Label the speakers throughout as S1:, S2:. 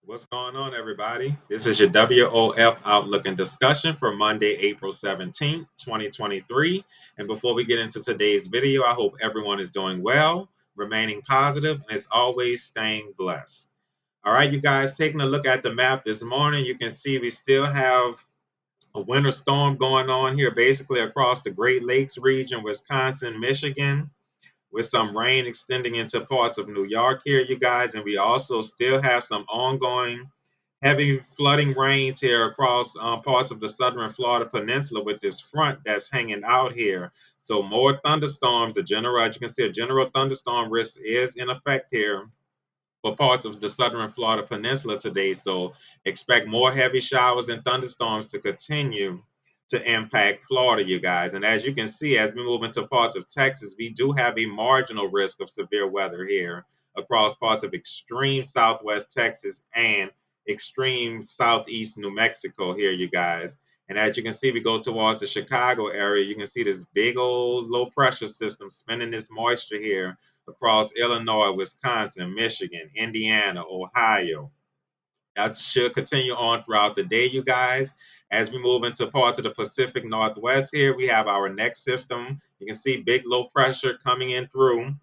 S1: What's going on, everybody? This is your WOF Outlook and Discussion for Monday, April 17th, 2023. And before we get into today's video, I hope everyone is doing well, remaining positive, and as always, staying blessed. All right, you guys, taking a look at the map this morning, you can see we still have a winter storm going on here, basically across the Great Lakes region, Wisconsin, Michigan, with some rain extending into parts of New York here, you guys. And we also still have some ongoing heavy flooding rains here across parts of the southern Florida peninsula with this front that's hanging out here. So more thunderstorms. As you can see, a general thunderstorm risk is in effect here for parts of the southern Florida peninsula today. So expect more heavy showers and thunderstorms to continue to impact Florida, you guys. And as you can see, as we move into parts of Texas, we do have a marginal risk of severe weather here across parts of extreme southwest Texas and extreme southeast New Mexico here, you guys. And as you can see, we go towards the Chicago area, you can see this big old low pressure system spinning this moisture here across Illinois, Wisconsin, Michigan, Indiana, Ohio. That should continue on throughout the day, you guys. As we move into parts of the Pacific Northwest here, we have our next system. You can see big low pressure coming in through.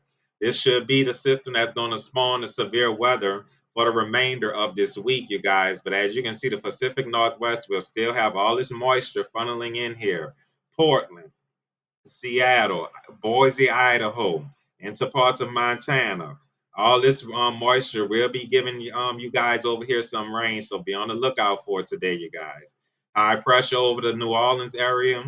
S1: This should be the system that's going to spawn the severe weather for the remainder of this week, you guys. But as you can see, the Pacific Northwest will still have all this moisture funneling in here. Portland, Seattle, Boise, Idaho, into parts of Montana. All this moisture will be giving you guys over here some rain, so be on the lookout for it today, you guys. High pressure over the New Orleans area,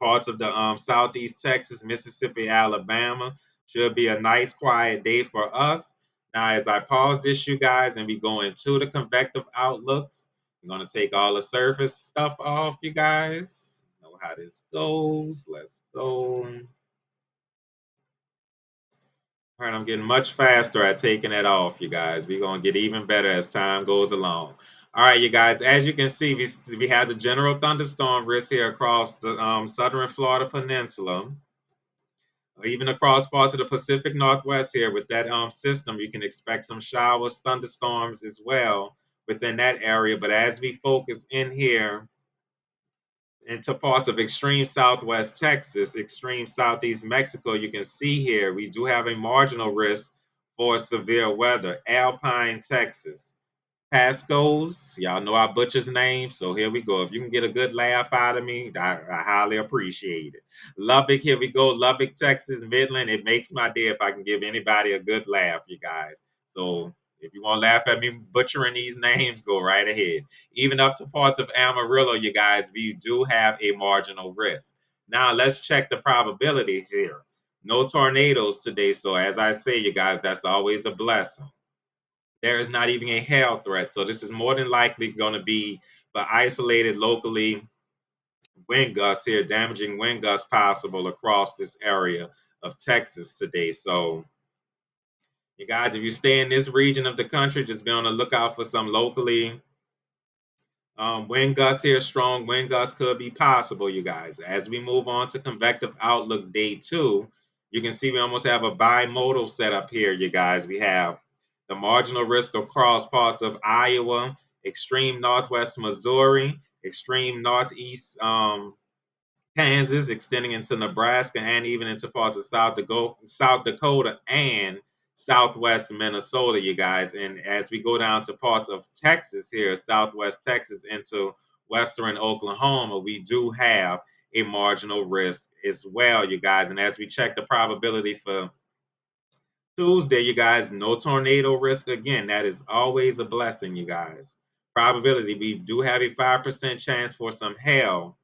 S1: parts of the southeast Texas, Mississippi, Alabama. Should be a nice, quiet day for us. Now, as I pause this, you guys, and we go into the convective outlooks, I'm going to take all the surface stuff off, you guys. Know how this goes. Let's go. All right, I'm getting much faster at taking it off, you guys. We're going to get even better as time goes along. All right, you guys, as you can see, we have the general thunderstorm risk here across the southern Florida peninsula, even across parts of the Pacific Northwest here. With that system, you can expect some showers, thunderstorms as well within that area. But as we focus in here into parts of extreme southwest Texas, extreme southeast Mexico, you can see here we do have a marginal risk for severe weather. Alpine, Texas. Pasco's, y'all know our butcher's name, so here we go. If you can get a good laugh out of me, I highly appreciate it. Lubbock, here we go. Lubbock, Texas, Midland. It makes my day if I can give anybody a good laugh, you guys. So if you want to laugh at me butchering these names, go right ahead. Even up to parts of Amarillo, you guys, we do have a marginal risk. Now let's check the probabilities here. No tornadoes today, so as I say, you guys, that's always a blessing. There is not even a hail threat. So this is more than likely going to be the isolated locally wind gusts here, damaging wind gusts possible across this area of Texas today. So you guys, if you stay in this region of the country, just be on the lookout for some locally wind gusts here. Strong wind gusts could be possible, you guys. As we move on to convective outlook day 2, you can see we almost have a bimodal setup here, you guys. We have the marginal risk across parts of Iowa, extreme northwest Missouri, extreme northeast Kansas, extending into Nebraska and even into parts of South Dakota and southwest Minnesota, you guys. And as we go down to parts of Texas here, southwest Texas into western Oklahoma, we do have a marginal risk as well, you guys. And as we check the probability for Tuesday, you guys, no tornado risk again. That is always a blessing, you guys. Probability, we do have a 5% chance for some hail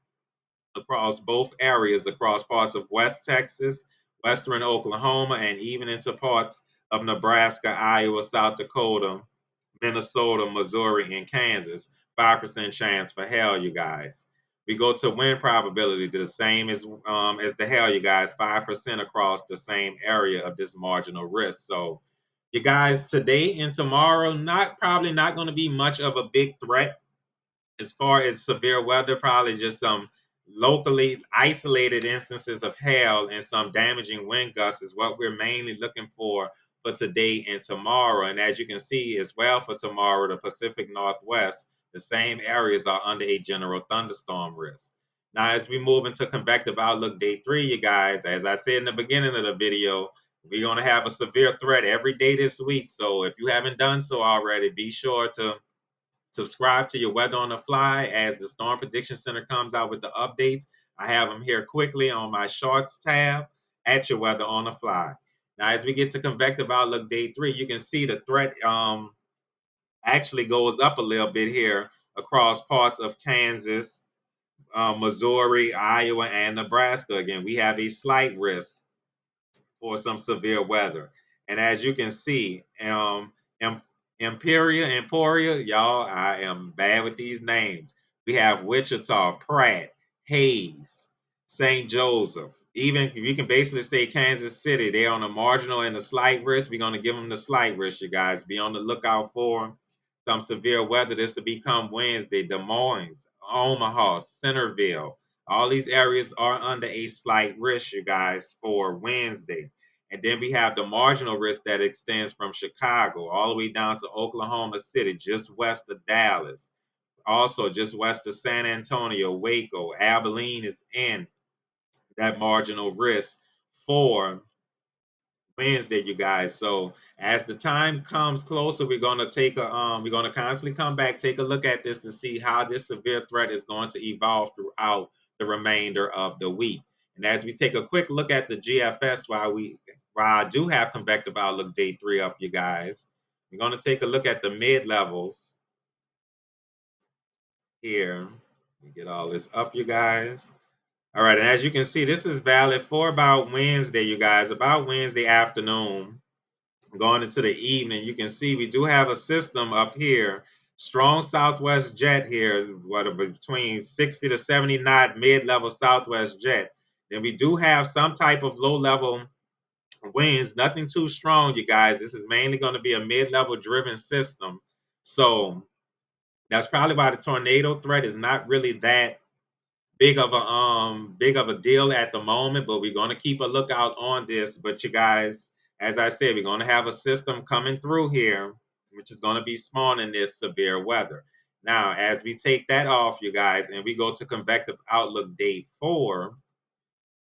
S1: across both areas, across parts of West Texas, western Oklahoma, and even into parts of Nebraska, Iowa, South Dakota, Minnesota, Missouri, and Kansas. 5% chance for hail, you guys. We go to wind probability, the same as the hail, you guys. 5% across the same area of this marginal risk. So, you guys, today and tomorrow, probably not going to be much of a big threat as far as severe weather, probably just some locally isolated instances of hail and some damaging wind gusts is what we're mainly looking for for today and tomorrow. And as you can see as well for tomorrow, the Pacific Northwest, the same areas are under a general thunderstorm risk. Now, as we move into convective outlook day 3, you guys, as I said in the beginning of the video, we're going to have a severe threat every day this week. So if you haven't done so already, be sure to subscribe to your Weather on the Fly as the Storm Prediction Center comes out with the updates. I have them here quickly on my Shorts tab at your Weather on the Fly. Now, as we get to convective outlook day 3, you can see the threat actually goes up a little bit here across parts of Kansas, Missouri, Iowa, and Nebraska. Again, we have a slight risk for some severe weather. And as you can see, Emporia, y'all, I am bad with these names. We have Wichita, Pratt, Hayes, St. Joseph. Even you can basically say Kansas City, they're on a marginal and a slight risk. We're going to give them the slight risk, you guys. Be on the lookout for some severe weather. This will become Wednesday. Des Moines, Omaha, Centerville. All these areas are under a slight risk, you guys, for Wednesday. And then we have the marginal risk that extends from Chicago all the way down to Oklahoma City, just west of Dallas. Also, just west of San Antonio, Waco, Abilene is in that marginal risk for Wednesday, you guys. So as the time comes closer, we're gonna constantly come back, take a look at this to see how this severe threat is going to evolve throughout the remainder of the week. And as we take a quick look at the GFS while I do have convective outlook day 3 up, you guys, we're gonna take a look at the mid levels here. Let me get all this up, you guys. All right, and as you can see, this is valid for about Wednesday, you guys, about Wednesday afternoon. Going into the evening, you can see we do have a system up here, strong southwest jet here, what between 60 to 70 knot mid-level southwest jet. Then we do have some type of low-level winds, nothing too strong, you guys. This is mainly going to be a mid-level driven system. So that's probably why the tornado threat is not really that big of a deal at the moment, but we're going to keep a lookout on this. But you guys, as I said, we're going to have a system coming through here which is going to be spawning this severe weather. Now, as we take that off, you guys, and we go to convective outlook day 4,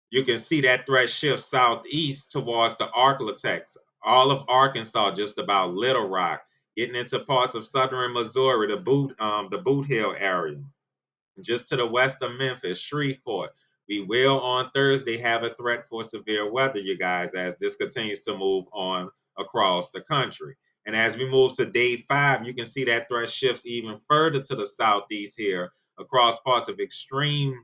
S1: you can see that threat shift southeast towards the Arklatex, all of Arkansas, just about Little Rock, getting into parts of southern Missouri, the Boot Hill area, just to the west of Memphis, Shreveport. We will on Thursday have a threat for severe weather, you guys, as this continues to move on across the country. And as we move to day 5, you can see that threat shifts even further to the southeast here across parts of extreme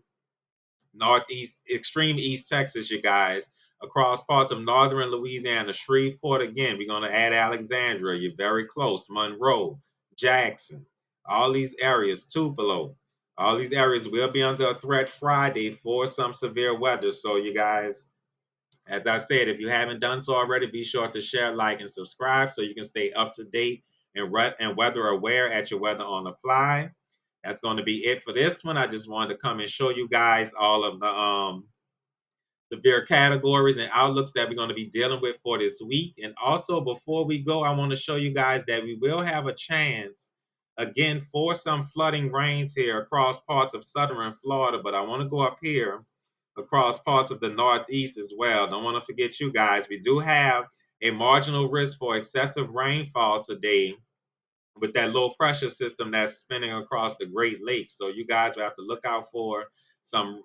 S1: East Texas, you guys, across parts of northern Louisiana, Shreveport again. We're going to add Alexandria, you're very close, Monroe, Jackson, all these areas, Tupelo. All these areas will be under a threat Friday for some severe weather. So, you guys, as I said, if you haven't done so already, be sure to share, like, and subscribe so you can stay up to date and weather aware at your Weather on the Fly. That's going to be it for this one. I just wanted to come and show you guys all of the severe categories and outlooks that we're going to be dealing with for this week. And also, before we go, I want to show you guys that we will have a chance again for some flooding rains here across parts of southern Florida. But I want to go up here across parts of the Northeast as well. Don't want to forget you guys. We do have a marginal risk for excessive rainfall today with that low pressure system that's spinning across the Great Lakes. So you guys will have to look out for some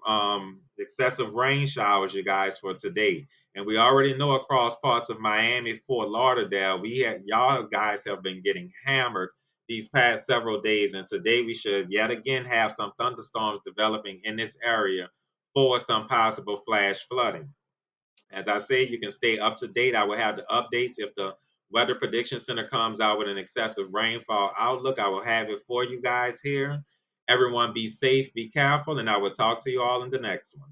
S1: excessive rain showers, you guys, for today. And we already know across parts of Miami, Fort Lauderdale, y'all guys have been getting hammered these past several days. And today we should yet again have some thunderstorms developing in this area for some possible flash flooding. As I say, you can stay up to date. I will have the updates if the Weather Prediction Center comes out with an excessive rainfall outlook. I will have it for you guys here. Everyone be safe, be careful, and I will talk to you all in the next one.